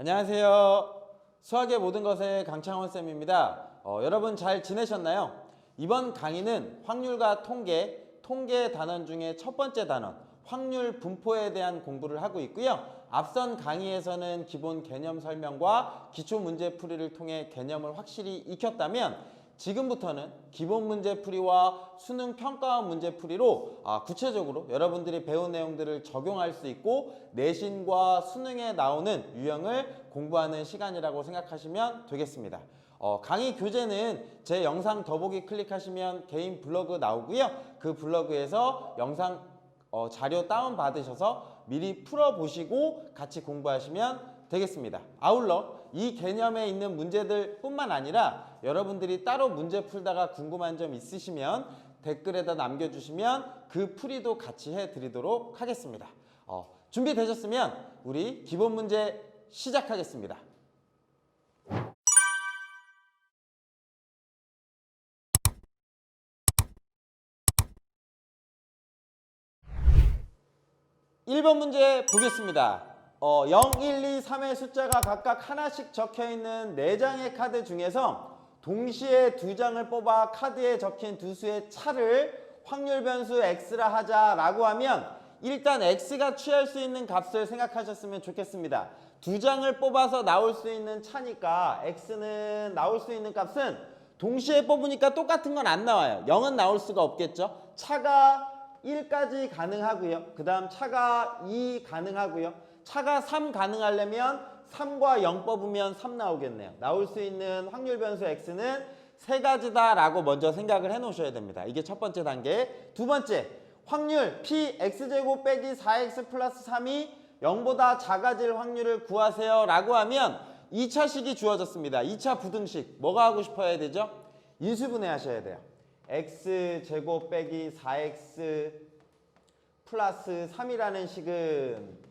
안녕하세요. 수학의 모든 것의 강창원 쌤입니다. 여러분 잘 지내셨나요? 이번 강의는 확률과 통계 단원 중에 첫 번째 단원, 확률 분포에 대한 공부를 하고 있고요. 앞선 강의에서는 기본 개념 설명과 기초 문제 풀이를 통해 개념을 확실히 익혔다면 지금부터는 기본 문제풀이와 수능 평가원 문제풀이로 구체적으로 여러분들이 배운 내용들을 적용할 수 있고 내신과 수능에 나오는 유형을 공부하는 시간이라고 생각하시면 되겠습니다. 강의 교재는 제 영상 더보기 클릭하시면 개인 블로그 나오고요. 그 블로그에서 영상 자료 다운받으셔서 미리 풀어보시고 같이 공부하시면 되겠습니다. 아울러 이 개념에 있는 문제들 뿐만 아니라 여러분들이 따로 문제 풀다가 궁금한 점 있으시면 댓글에다 남겨주시면 그 풀이도 같이 해드리도록 하겠습니다. 준비되셨으면 우리 기본 문제 시작하겠습니다. (1번) 문제 보겠습니다. 0, 1, 2, 3의 숫자가 각각 하나씩 적혀있는 4장의 카드 중에서 동시에 2장을 뽑아 카드에 적힌 두 수의 차를 확률 변수 x라 하자라고 하면 일단 x가 취할 수 있는 값을 생각하셨으면 좋겠습니다. 2장을 뽑아서 나올 수 있는 차니까 x는 나올 수 있는 값은 동시에 뽑으니까 똑같은 건 안 나와요. 0은 나올 수가 없겠죠. 차가 1까지 가능하고요. 그 다음 차가 2 가능하고요. 차가 3 가능하려면 3과 0 뽑으면 3 나오겠네요. 나올 수 있는 확률 변수 x는 3가지다 라고 먼저 생각을 해 놓으셔야 됩니다. 이게 첫 번째 단계. 두 번째, 확률 p x제곱 빼기 4x 플러스 3이 0보다 작아질 확률을 구하세요 라고 하면 2차식이 주어졌습니다. 2차 부등식 뭐가 하고 싶어야 되죠? 인수분해 하셔야 돼요. x제곱 빼기 4x 플러스 3이라는 식은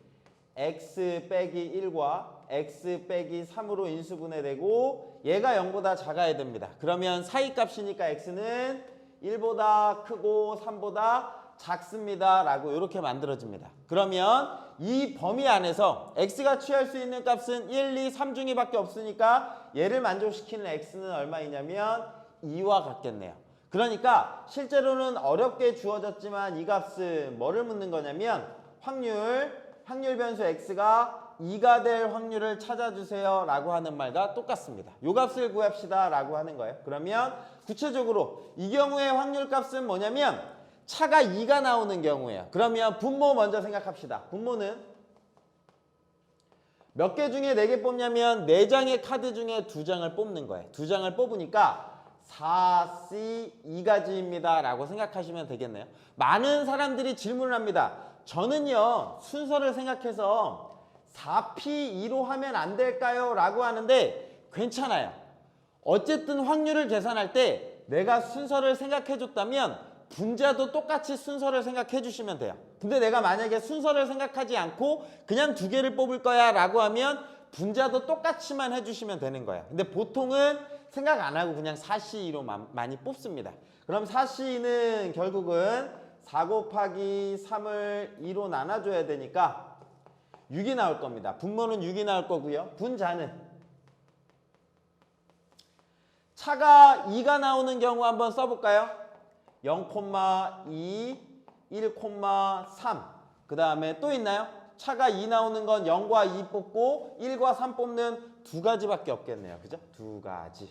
x 빼기 1과 x 빼기 3으로 인수분해되고 얘가 0보다 작아야 됩니다. 그러면 사이값이니까 x는 1보다 크고 3보다 작습니다 라고 이렇게 만들어집니다. 그러면 이 범위 안에서 x가 취할 수 있는 값은 1, 2, 3 중에 밖에 없으니까 얘를 만족시키는 x는 얼마이냐면 2와 같겠네요. 그러니까 실제로는 어렵게 주어졌지만 이 값은 뭐를 묻는 거냐면 확률 변수 x가 2가 될 확률을 찾아주세요 라고 하는 말과 똑같습니다. 이 값을 구합시다 라고 하는 거예요. 그러면 구체적으로 이 경우의 확률 값은 뭐냐면 차가 2가 나오는 경우예요. 그러면 분모 먼저 생각합시다. 분모는 몇 개 중에 4개 뽑냐면 4장의 카드 중에 2장을 뽑는 거예요. 2장을 뽑으니까 4C 2가지입니다 라고 생각하시면 되겠네요. 많은 사람들이 질문을 합니다. 저는요 순서를 생각해서 4P2로 하면 안 될까요? 라고 하는데 괜찮아요. 어쨌든 확률을 계산할 때 내가 순서를 생각해 줬다면 분자도 똑같이 순서를 생각해 주시면 돼요. 근데 내가 만약에 순서를 생각하지 않고 그냥 2개를 뽑을 거야 라고 하면 분자도 똑같이만 해주시면 되는 거예요. 근데 보통은 생각 안 하고 그냥 4C2로 많이 뽑습니다. 그럼 4C2는 결국은 4 곱하기 3을 2로 나눠줘야 되니까 6이 나올 겁니다. 분모는 6이 나올 거고요. 분자는 차가 2가 나오는 경우 한번 써볼까요? 0,2, 1,3 그 다음에 또 있나요? 차가 2 나오는 건 0과 2 뽑고 1과 3 뽑는 2가지밖에 없겠네요. 그죠? 2가지.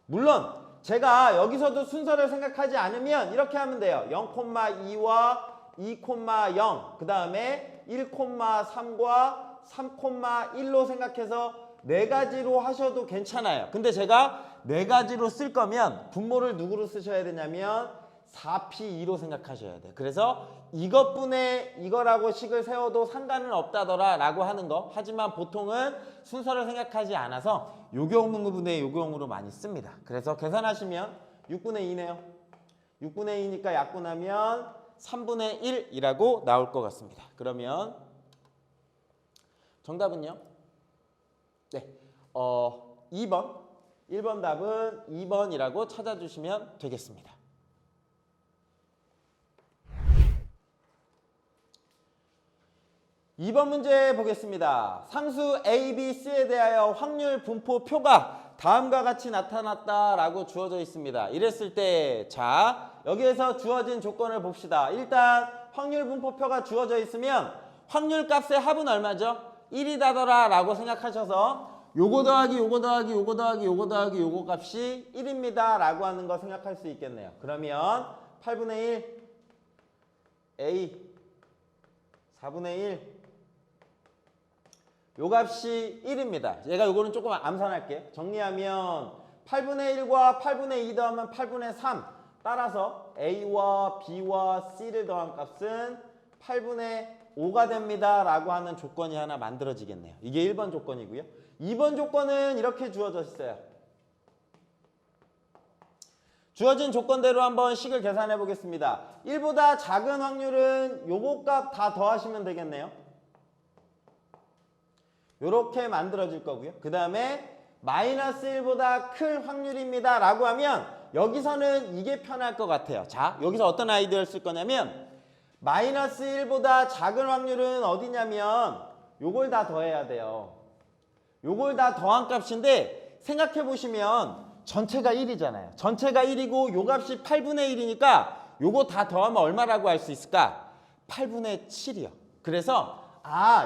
물론 제가 여기서도 순서를 생각하지 않으면 이렇게 하면 돼요. 0,2와 2,0 그 다음에 1,3과 3,1로 생각해서 4가지로 하셔도 괜찮아요. 근데 제가 4가지로 쓸 거면 분모를 누구로 쓰셔야 되냐면 4P2로 생각하셔야 돼요. 그래서 이것분의 이거라고 식을 세워도 상관은 없다더라 라고 하는 거. 하지만 보통은 순서를 생각하지 않아서 요 경우분의 요 경우로 많이 씁니다. 그래서 계산하시면 6분의 2네요. 6분의 2니까 약분하면 3분의 1이라고 나올 것 같습니다. 그러면 정답은요? 네, 2번. 1번 답은 2번이라고 찾아주시면 되겠습니다. 2번 문제 보겠습니다. 상수 A, B, C에 대하여 확률 분포표가 다음과 같이 나타났다라고 주어져 있습니다. 이랬을 때, 자, 여기에서 주어진 조건을 봅시다. 일단 확률 분포표가 주어져 있으면 확률 값의 합은 얼마죠? 1이다더라 라고 생각하셔서 요거 더하기 요거 더하기 요거 더하기 요거 더하기 요거 값이 1입니다 라고 하는 거 생각할 수 있겠네요. 그러면 8분의 1 A 4분의 1 요 값이 1입니다. 얘가 요거는 조금 암산할게요. 정리하면 8분의 1과 8분의 2 더하면 8분의 3 따라서 A와 B와 C를 더한 값은 8분의 5가 됩니다 라고 하는 조건이 하나 만들어지겠네요. 이게 1번 조건이고요. 2번 조건은 이렇게 주어져 있어요. 주어진 조건대로 한번 식을 계산해 보겠습니다. 1보다 작은 확률은 요거 값 다 더하시면 되겠네요. 요렇게 만들어질 거고요. 그 다음에 마이너스 1보다 클 확률입니다 라고 하면 여기서는 이게 편할 것 같아요. 자, 여기서 어떤 아이디어를 쓸 거냐면 마이너스 1보다 작은 확률은 어디냐면 요걸 다 더해야 돼요. 요걸 다 더한 값인데 생각해 보시면 전체가 1이잖아요. 전체가 1이고 요 값이 8분의 1이니까 요거 다 더하면 얼마라고 할 수 있을까? 8분의 7이요. 그래서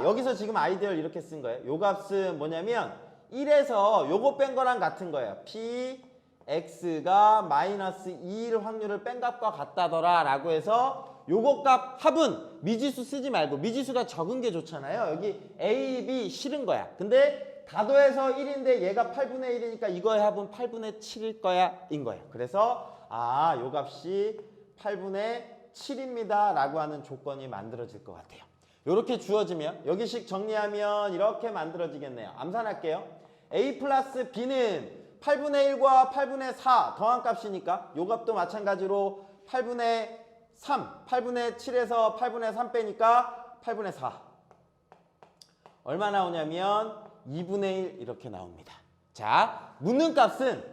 여기서 지금 아이디어를 이렇게 쓴 거예요. 요 값은 뭐냐면 1에서 요거 뺀 거랑 같은 거예요. P, X가 마이너스 2일 확률을 뺀 값과 같다더라 라고 해서 요거 값 합은 미지수 쓰지 말고 미지수가 적은 게 좋잖아요. 여기 A, B 싫은 거야. 근데 다 더해서 1인데 얘가 8분의 1이니까 이거의 합은 8분의 7일 거야 인 거예요. 그래서 요 값이 8분의 7입니다 라고 하는 조건이 만들어질 것 같아요. 이렇게 주어지면 여기식 정리하면 이렇게 만들어지겠네요. 암산할게요. A 플러스 B는 8분의 1과 8분의 4 더한 값이니까 요 값도 마찬가지로 8분의 3, 8분의 7에서 8분의 3 빼니까 8분의 4. 얼마 나오냐면 2분의 1 이렇게 나옵니다. 자, 묻는 값은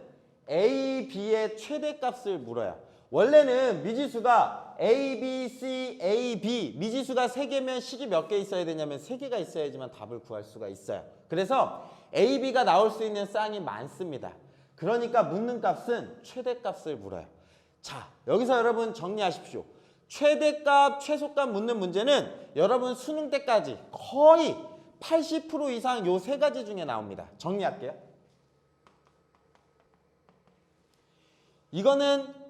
A, B의 최대값을 물어요. 원래는 미지수가 A, B, C, A, B 미지수가 3개면 식이 몇 개 있어야 되냐면 3개가 있어야지만 답을 구할 수가 있어요. 그래서 A, B가 나올 수 있는 쌍이 많습니다. 그러니까 묻는 값은 최대값을 물어요. 자, 여기서 여러분 정리하십시오. 최대값, 최소값 묻는 문제는 여러분 수능 때까지 거의 80% 이상 요 세 가지 중에 나옵니다. 정리할게요. 이거는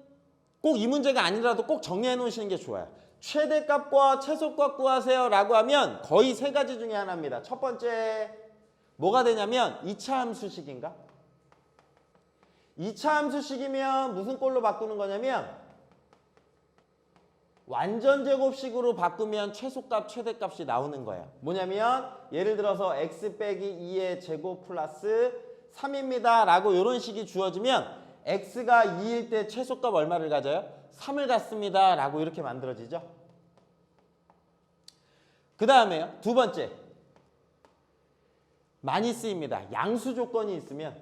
꼭 이 문제가 아니라도 꼭 정리해 놓으시는 게 좋아요. 최대값과 최소값 구하세요 라고 하면 거의 세 가지 중에 하나입니다. 첫 번째 뭐가 되냐면 2차 함수식인가? 2차 함수식이면 무슨 꼴로 바꾸는 거냐면 완전 제곱식으로 바꾸면 최소값, 최대값이 나오는 거예요. 뭐냐면 예를 들어서 x 빼기 2의 제곱 플러스 3입니다 라고 이런 식이 주어지면 x가 2일 때 최소값 얼마를 가져요? 3을 갖습니다 라고 이렇게 만들어지죠. 그 다음에요. 두 번째 많이 쓰입니다. 양수 조건이 있으면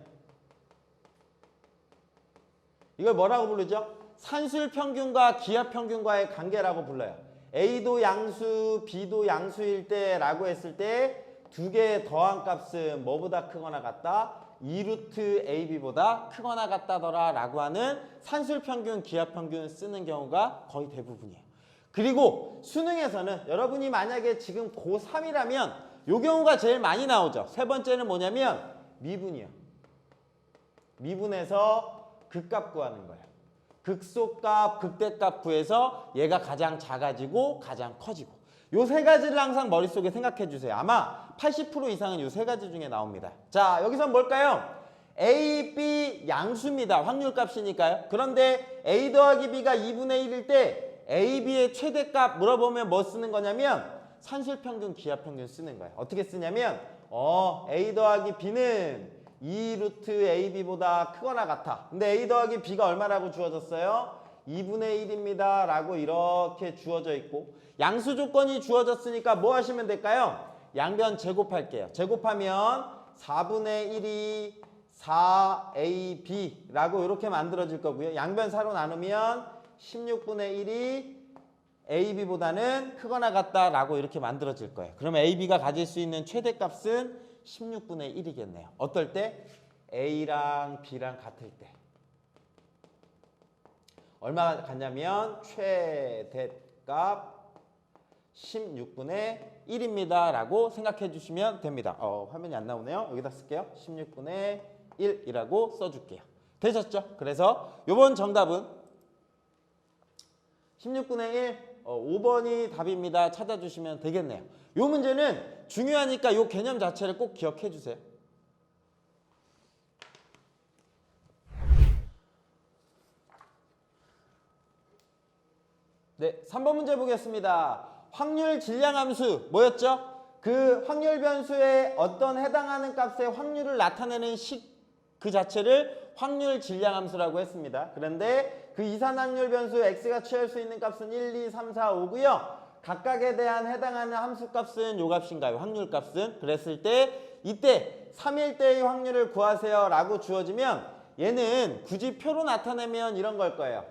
이걸 뭐라고 부르죠? 산술평균과 기하평균과의 관계라고 불러요. A도 양수, B도 양수일 때 라고 했을 때 두 개의 더한 값은 뭐보다 크거나 같다? 2루트 AB보다 크거나 같다더라 라고 하는 산술평균, 기하평균 쓰는 경우가 거의 대부분이에요. 그리고 수능에서는 여러분이 만약에 지금 고3이라면 이 경우가 제일 많이 나오죠. 세 번째는 뭐냐면 미분이요. 미분해서 극값 구하는 거예요. 극소값, 극대값 구해서 얘가 가장 작아지고 가장 커지고 요 세 가지를 항상 머릿속에 생각해 주세요. 아마 80% 이상은 요 세 가지 중에 나옵니다. 자, 여기선 뭘까요? A, B 양수입니다. 확률값이니까요. 그런데 A 더하기 B가 2분의 1일 때 A, B의 최대값 물어보면 뭐 쓰는 거냐면 산술평균, 기하평균 쓰는 거예요. 어떻게 쓰냐면 A 더하기 B는 2루트 AB보다 크거나 같아. 근데 A 더하기 B가 얼마라고 주어졌어요? 2분의 1입니다 라고 이렇게 주어져 있고 양수 조건이 주어졌으니까 뭐 하시면 될까요? 양변 제곱할게요. 제곱하면 4분의 1이 4AB 라고 이렇게 만들어질 거고요. 양변 4로 나누면 16분의 1이 AB보다는 크거나 같다라고 이렇게 만들어질 거예요. 그러면 AB가 가질 수 있는 최대값은 16분의 1이겠네요. 어떨 때? A랑 B랑 같을 때. 얼마가 같냐면 최대값 16분의 1입니다. 라고 생각해 주시면 됩니다. 화면이 안 나오네요. 여기다 쓸게요. 16분의 1이라고 써줄게요. 되셨죠? 그래서 이번 정답은 16분의 1, 5번이 답입니다. 찾아주시면 되겠네요. 이 문제는 중요하니까 이 개념 자체를 꼭 기억해 주세요. 네, 3번 문제 보겠습니다. 확률 질량함수 뭐였죠? 그 확률 변수에 어떤 해당하는 값의 확률을 나타내는 식 그 자체를 확률 질량함수라고 했습니다. 그런데 그 이산확률 변수 x가 취할 수 있는 값은 1, 2, 3, 4, 5고요. 각각에 대한 해당하는 함수 값은 요 값인가요? 확률 값은? 그랬을 때 이때 3일 때의 확률을 구하세요 라고 주어지면 얘는 굳이 표로 나타내면 이런 걸 거예요.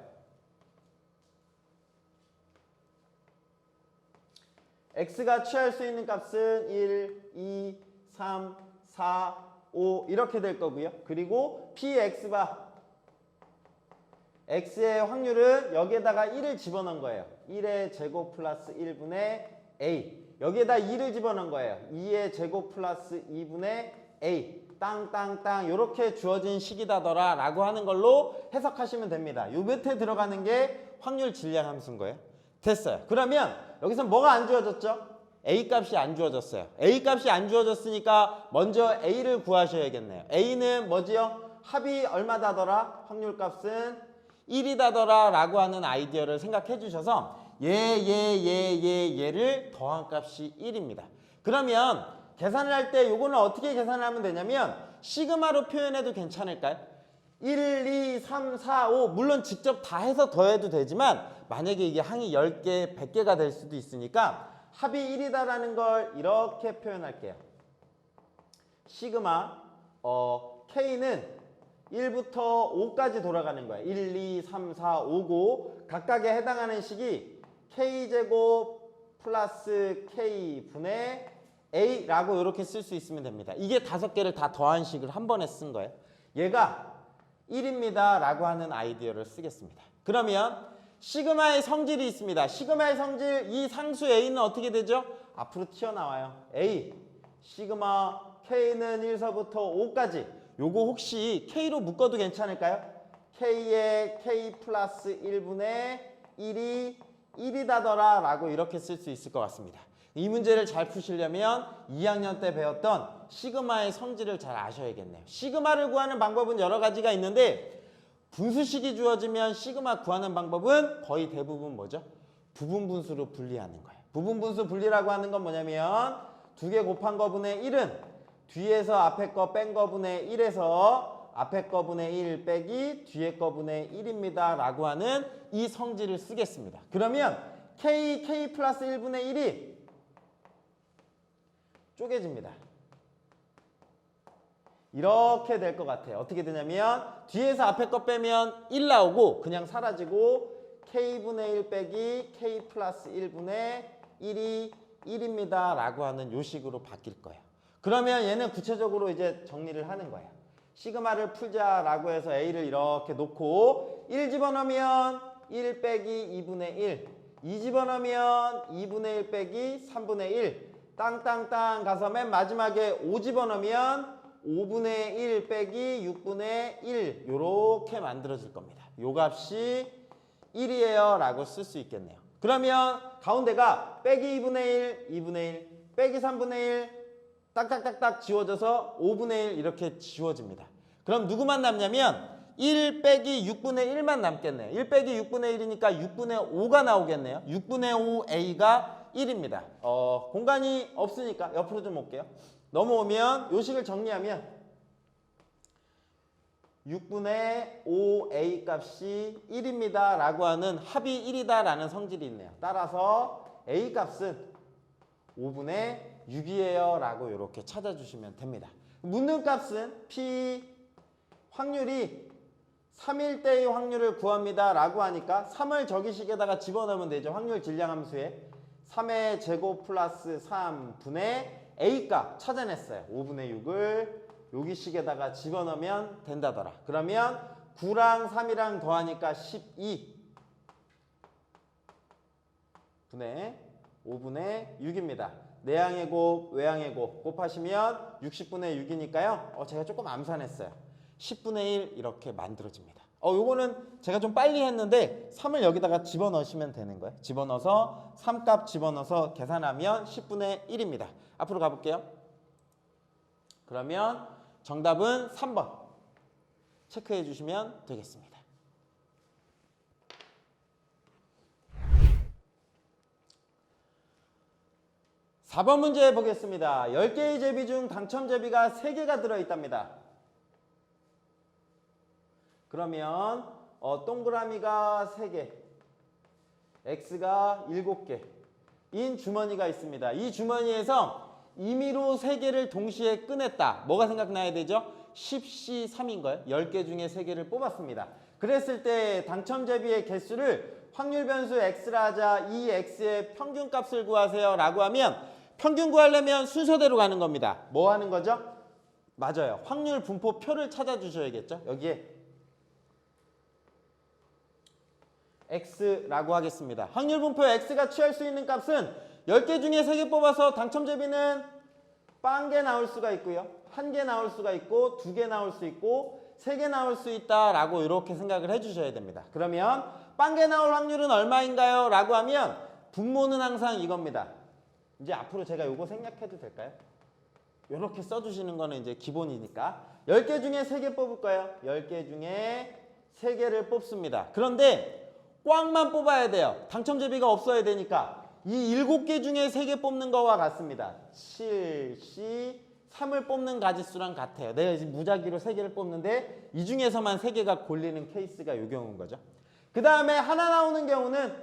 x가 취할 수 있는 값은 1, 2, 3, 4, 5 이렇게 될 거고요. 그리고 px바 x의 확률은 여기에다가 1을 집어넣은 거예요. 1의 제곱 플러스 1분의 a. 여기에다 2를 집어넣은 거예요. 2의 제곱 플러스 2분의 a. 땅땅땅 이렇게 주어진 식이다더라 라고 하는 걸로 해석하시면 됩니다. 요 밑에 들어가는 게 확률 질량 함수인 거예요. 됐어요. 그러면 여기서 뭐가 안 주어졌죠? A 값이 안 주어졌어요. A 값이 안 주어졌으니까 먼저 A를 구하셔야겠네요. A는 뭐지요? 합이 얼마다더라? 확률 값은 1이다더라 라고 하는 아이디어를 생각해 주셔서 얘를 더한 값이 1입니다. 그러면 계산을 할 때 요거는 어떻게 계산을 하면 되냐면 시그마로 표현해도 괜찮을까요? 1, 2, 3, 4, 5 물론 직접 다 해서 더해도 되지만 만약에 이게 항이 10개, 100개가 될 수도 있으니까 합이 1이다라는 걸 이렇게 표현할게요. 시그마 K는 1부터 5까지 돌아가는 거예요. 1, 2, 3, 4, 5고 각각에 해당하는 식이 K제곱 플러스 K분의 A라고 이렇게 쓸 수 있으면 됩니다. 이게 5개를 다 더한 식을 한 번에 쓴 거예요. 얘가 1입니다 라고 하는 아이디어를 쓰겠습니다. 그러면 시그마의 성질이 있습니다. 시그마의 성질, 이 상수 A는 어떻게 되죠? 앞으로 튀어나와요. A, 시그마 K는 1서부터 5까지. 요거 혹시 K로 묶어도 괜찮을까요? K의 K 플러스 1분의 1이 1이다더라 라고 이렇게 쓸 수 있을 것 같습니다. 이 문제를 잘 푸시려면 2학년 때 배웠던 시그마의 성질을 잘 아셔야겠네요. 시그마를 구하는 방법은 여러 가지가 있는데 분수식이 주어지면 시그마 구하는 방법은 거의 대부분 뭐죠? 부분분수로 분리하는 거예요. 부분분수 분리라고 하는 건 뭐냐면 2개 곱한 거분의 1은 뒤에서 앞에 거 뺀 거분의 1에서 앞에 거분의 1 빼기 뒤에 거분의 1입니다 라고 하는 이 성질을 쓰겠습니다. 그러면 K 플러스 1분의 1이 쪼개집니다. 이렇게 될 것 같아요. 어떻게 되냐면 뒤에서 앞에 거 빼면 1 나오고 그냥 사라지고 K분의 1 빼기 K 플러스 1분의 1이 1입니다 라고 하는 요 식으로 바뀔 거예요. 그러면 얘는 구체적으로 이제 정리를 하는 거예요. 시그마를 풀자라고 해서 A를 이렇게 놓고 1 집어넣으면 1 빼기 2분의 1 2 집어넣으면 2분의 1 빼기 3분의 1 땅땅땅 가서 맨 마지막에 5 집어넣으면 5분의 1 빼기 6분의 1 요렇게 만들어질 겁니다. 요 값이 1이에요 라고 쓸 수 있겠네요. 그러면 가운데가 빼기 2분의 1, 2분의 1, 빼기 3분의 1 딱딱딱딱 지워져서 5분의 1 이렇게 지워집니다. 그럼 누구만 남냐면 1 빼기 6분의 1만 남겠네요. 1 빼기 6분의 1이니까 6분의 5가 나오겠네요. 6분의 5 A가 1입니다. 공간이 없으니까 옆으로 좀 올게요. 넘어오면 요 식을 정리하면 6분의 5A 값이 1입니다 라고 하는 합이 1이다 라는 성질이 있네요. 따라서 A 값은 5분의 6이에요 라고 이렇게 찾아주시면 됩니다. 묻는 값은 P 확률이 3일 때의 확률을 구합니다 라고 하니까 3을 저기 식에다가 집어넣으면 되죠. 확률 질량함수에 3의 제곱 플러스 3분의 A값 찾아냈어요. 5분의 6을 여기 식에다가 집어넣으면 된다더라. 그러면 9랑 3이랑 더하니까 12 분의 5분의 6입니다. 내항의 곱, 외항의 곱 곱하시면 60분의 6이니까요. 제가 조금 암산했어요. 10분의 1 이렇게 만들어집니다. 요거는 제가 좀 빨리 했는데 3을 여기다가 집어넣으시면 되는 거예요. 집어넣어서 3값 집어넣어서 계산하면 10분의 1입니다. 앞으로 가볼게요. 그러면 정답은 3번 체크해 주시면 되겠습니다. 4번 문제 보겠습니다. 10개의 제비 중 당첨 제비가 3개가 들어있답니다. 그러면 동그라미가 3개, X가 7개 인 주머니가 있습니다. 이 주머니에서 임의로 3개를 동시에 꺼냈다. 뭐가 생각나야 되죠? 10C3인 거예요. 10개 중에 3개를 뽑았습니다. 그랬을 때 당첨 제비의 개수를 확률 변수 X라 하자. 이 X의 평균값을 구하세요 라고 하면 평균 구하려면 순서대로 가는 겁니다. 뭐 하는 거죠? 맞아요. 확률 분포표를 찾아주셔야겠죠. 여기에 X라고 하겠습니다. 확률 분포 X가 취할 수 있는 값은 10개 중에 3개 뽑아서 당첨 제비는 0개 나올 수가 있고요. 1개 나올 수가 있고 2개 나올 수 있고 3개 나올 수 있다라고 이렇게 생각을 해주셔야 됩니다. 그러면 0개 나올 확률은 얼마인가요? 라고 하면 분모는 항상 이겁니다. 이제 앞으로 제가 요거 생략해도 될까요? 이렇게 써주시는 거는 이제 기본이니까 10개 중에 3개 뽑을 거예요. 10개 중에 3개를 뽑습니다. 그런데 꽝만 뽑아야 돼요. 당첨 제비가 없어야 되니까 이 7개 중에 3개 뽑는 거와 같습니다. 7C 3을 뽑는 가지수랑 같아요. 내가 지금 무작위로 3개를 뽑는데 이 중에서만 3개가 골리는 케이스가 이 경우인 거죠. 그 다음에 하나 나오는 경우는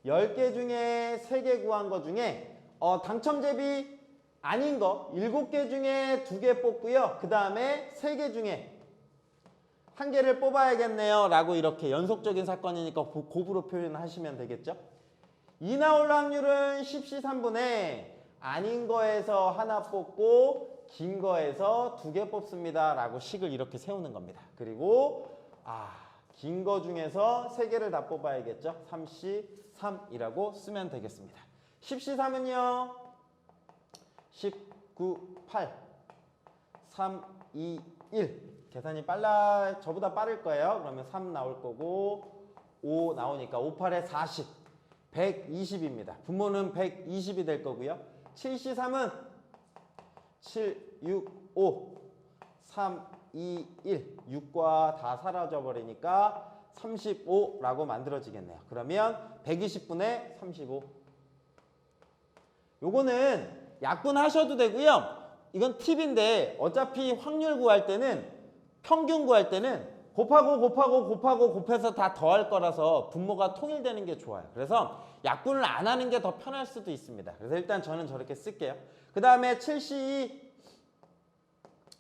10개 중에 3개 구한 거 중에 당첨 제비 아닌 거 7개 중에 2개 뽑고요. 그 다음에 3개 중에 1개를 뽑아야겠네요 라고 이렇게 연속적인 사건이니까 곱으로 표현하시면 되겠죠. 2 나올 확률은 10C3분의 아닌 거에서 하나 뽑고 긴 거에서 2개 뽑습니다 라고 식을 이렇게 세우는 겁니다. 그리고 긴 거 중에서 3개를 다 뽑아야겠죠. 3C3이라고 쓰면 되겠습니다. 10C3은요 19, 8, 3, 2, 1 계산이 저보다 빠를 거예요. 그러면 3 나올 거고 5 나오니까 5, 8에 40 120입니다. 분모는 120이 될 거고요. 7C3은 7, 6, 5 3, 2, 1 6과 다 사라져 버리니까 35라고 만들어지겠네요. 그러면 120분의 35 요거는 약분하셔도 되고요. 이건 팁인데 어차피 확률 구할 때는 평균 구할 때는 곱해서 다 더할 거라서 분모가 통일되는 게 좋아요. 그래서 약분을 안 하는 게 더 편할 수도 있습니다. 그래서 일단 저는 저렇게 쓸게요. 그 다음에 7C2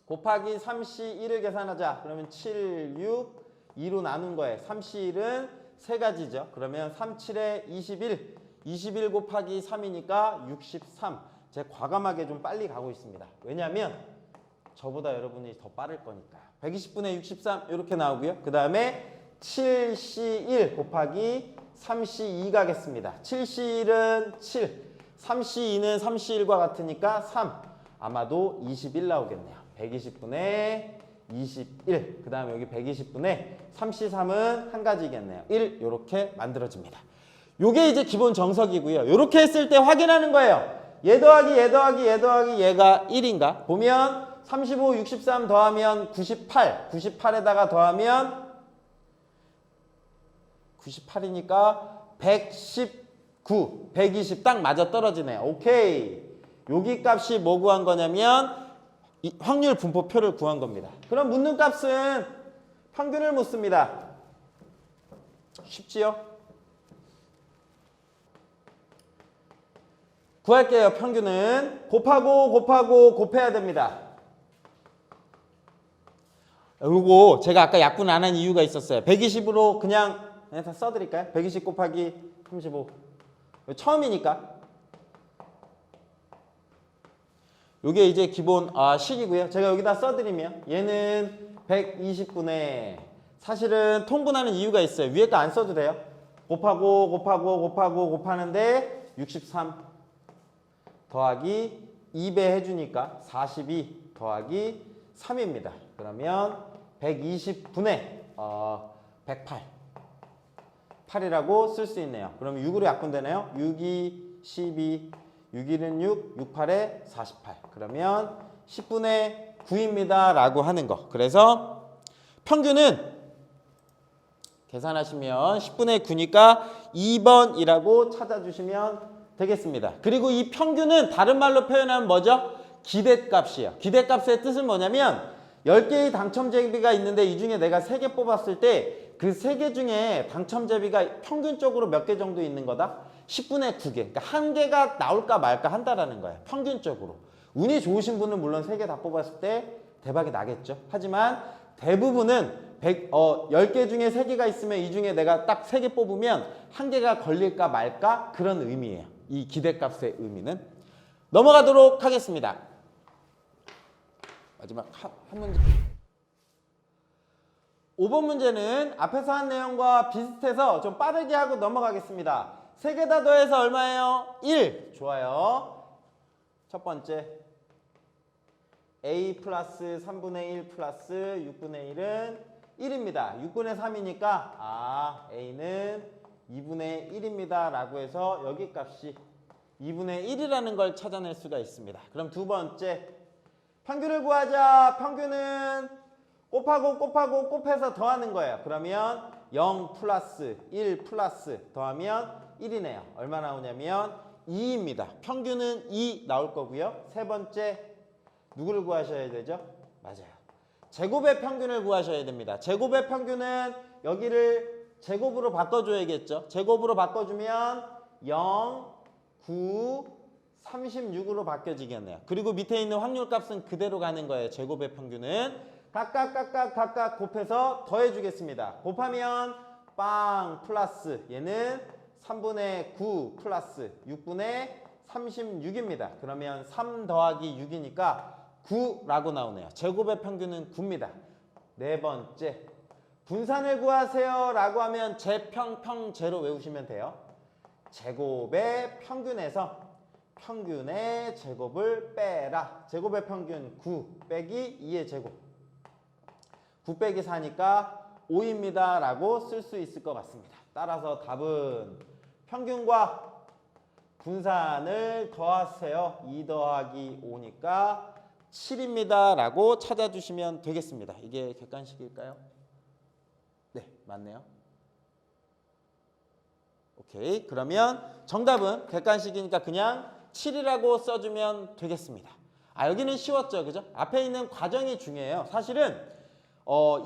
곱하기 3C1을 계산하자. 그러면 7, 6, 2로 나눈 거예요. 3C1은 3가지죠. 그러면 3, 7에 21, 21 곱하기 3이니까 63. 제가 과감하게 좀 빨리 가고 있습니다. 왜냐하면 저보다 여러분이 더 빠를 거니까요. 120분의 63 이렇게 나오고요. 그 다음에 7C1 곱하기 3C2 가겠습니다. 7C1은 7, 3C2는 3C1과 같으니까 3. 아마도 21 나오겠네요. 120분의 21. 그 다음에 여기 120분의 3C3은 한 가지겠네요. 1 이렇게 만들어집니다. 요게 이제 기본 정석이고요. 이렇게 했을 때 확인하는 거예요. 얘 더하기 얘 더하기 얘 더하기 얘가 1인가? 보면 35, 63 더하면 98, 98에다가 더하면 98이니까 119, 120 딱 맞아 떨어지네요. 오케이. 여기 값이 뭐 구한 거냐면 이 확률 분포표를 구한 겁니다. 그럼 묻는 값은 평균을 묻습니다. 쉽지요? 구할게요. 평균은 곱해야 됩니다. 요거 제가 아까 약분 안 한 이유가 있었어요. 120으로 그냥 다 써드릴까요? 120 곱하기 35. 처음이니까. 요게 이제 기본 식이고요. 제가 여기다 써드리면 얘는 120분의 사실은 통분하는 이유가 있어요. 위에 거 안 써도 돼요. 곱하는데 63 더하기 2배 해주니까 42 더하기 3입니다. 그러면 120분의 108 8이라고 쓸 수 있네요. 그러면 6으로 약분되네요. 6, 2, 12 6일은 6, 6, 8에 48. 그러면 10분의 9입니다. 라고 하는 거. 그래서 평균은 계산하시면 10분의 9니까 2번이라고 찾아주시면 되겠습니다. 그리고 이 평균은 다른 말로 표현하면 뭐죠? 기대값이에요. 기대값의 뜻은 뭐냐면 10개의 당첨제비가 있는데 이 중에 내가 3개 뽑았을 때 그 3개 중에 당첨제비가 평균적으로 몇 개 정도 있는 거다? 10분의 9개. 그러니까 한 개가 나올까 말까 한다라는 거예요. 평균적으로. 운이 좋으신 분은 물론 3개 다 뽑았을 때 대박이 나겠죠. 하지만 대부분은 10개 중에 3개가 있으면 이 중에 내가 딱 3개 뽑으면 한 개가 걸릴까 말까 그런 의미예요. 이 기대값의 의미는. 넘어가도록 하겠습니다. 마지막 한 문제. 5번 문제는 앞에서 한 내용과 비슷해서 좀 빠르게 하고 넘어가겠습니다. 3개 다 더해서 얼마예요? 1. 좋아요. 첫 번째. A 플러스 3분의 1 플러스 6분의 1은 1입니다. 6분의 3이니까 A는 2분의 1입니다. 라고 해서 여기 값이 2분의 1이라는 걸 찾아낼 수가 있습니다. 그럼 두 번째. 평균을 구하자. 평균은 곱해서 더하는 거예요. 그러면 0 플러스 1 플러스 더하면 1이네요. 얼마 나오냐면 2입니다. 평균은 2 나올 거고요. 세 번째. 누구를 구하셔야 되죠? 맞아요. 제곱의 평균을 구하셔야 됩니다. 제곱의 평균은 여기를 제곱으로 바꿔줘야겠죠. 제곱으로 바꿔주면 0, 9, 36으로 바뀌어지겠네요. 그리고 밑에 있는 확률값은 그대로 가는 거예요. 제곱의 평균은. 각각 곱해서 더해주겠습니다. 곱하면 빵 플러스 얘는 3분의 9 플러스 6분의 36입니다. 그러면 3 더하기 6이니까 9라고 나오네요. 제곱의 평균은 9입니다. 네 번째. 분산을 구하세요 라고 하면 제로 외우시면 돼요. 제곱의 평균에서 평균의 제곱을 빼라. 제곱의 평균 9 빼기 2의 제곱. 9 빼기 4니까 5입니다. 라고 쓸 수 있을 것 같습니다. 따라서 답은 평균과 분산을 더하세요. 2 더하기 5니까 7입니다. 라고 찾아주시면 되겠습니다. 이게 객관식일까요? 네, 맞네요. 오케이. 그러면 정답은 객관식이니까 그냥 7이라고 써주면 되겠습니다. 여기는 쉬웠죠. 그죠? 앞에 있는 과정이 중요해요. 사실은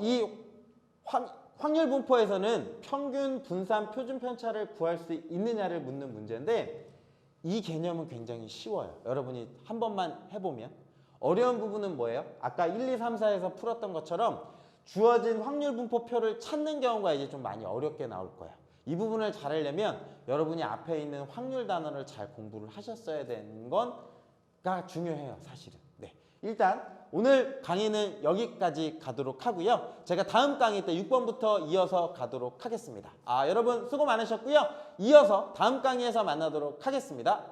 이 확률 분포에서는 평균, 분산, 표준 편차를 구할 수 있느냐를 묻는 문제인데 이 개념은 굉장히 쉬워요. 여러분이 한 번만 해보면. 어려운 부분은 뭐예요? 아까 1, 2, 3, 4에서 풀었던 것처럼 주어진 확률 분포표를 찾는 경우가 이제 좀 많이 어렵게 나올 거예요. 이 부분을 잘 하려면 여러분이 앞에 있는 확률 단어를 잘 공부를 하셨어야 되는 건가 중요해요. 사실은. 네. 일단 오늘 강의는 여기까지 가도록 하고요. 제가 다음 강의 때 6번부터 이어서 가도록 하겠습니다. 여러분 수고 많으셨고요. 이어서 다음 강의에서 만나도록 하겠습니다.